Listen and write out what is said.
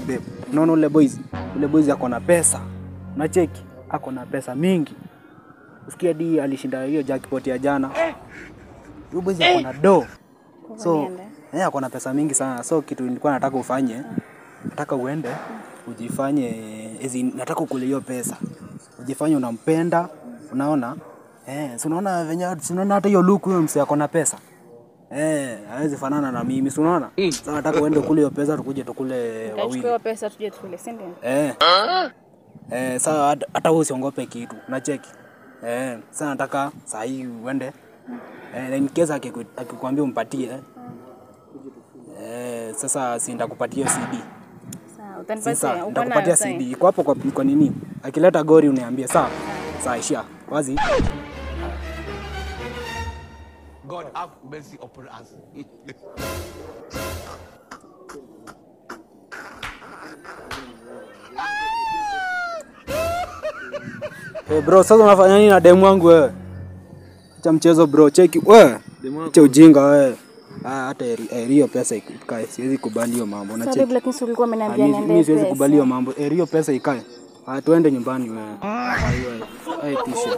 babe. Unaona ule boys ako na pesa. Unacheki? Ako na pesa mingi. Usikia di alishinda hiyo jackpot ya jana. Yule boys ako na do. So, ako na pesa mingi sana. So kitu nilikuwa nataka ufanye, nataka uende ujifanye nataka ukule hiyo pesa. Ujifanye unampenda, unaona? Si unaona venye unaona hata hiyo look huyo msee ako na pesa. Hawezi fanana na mimi, si unaona? Sasa nataka uende kule hiyo pesa tukuje tukule wawili. Tukachukua pesa tuje tukule, si ndio? Sasa hata wewe usiongope kitu. Unacheki? Sasa nataka saa hii uende. In case akikwambia umpatie. Sasa si nitakupatia CD. Sawa, nitakupatia CD. Iko hapo kwa nini? Akileta gori uniambie, sawa? Sawa, ishia. Wazi. God have mercy upon us. Bro, sasa unafanya nini na demu wangu wewe? Acha mchezo bro, cheki wewe. Acha ujinga wewe. Hata hiyo pesa ikae. Siwezi kubali hiyo mambo. Unacheki. Sababu lakini ulikuwa umeniambia niende. Mimi siwezi kubali hiyo mambo. Hiyo pesa ikae. Tuende nyumbani wewe. Ai tisha.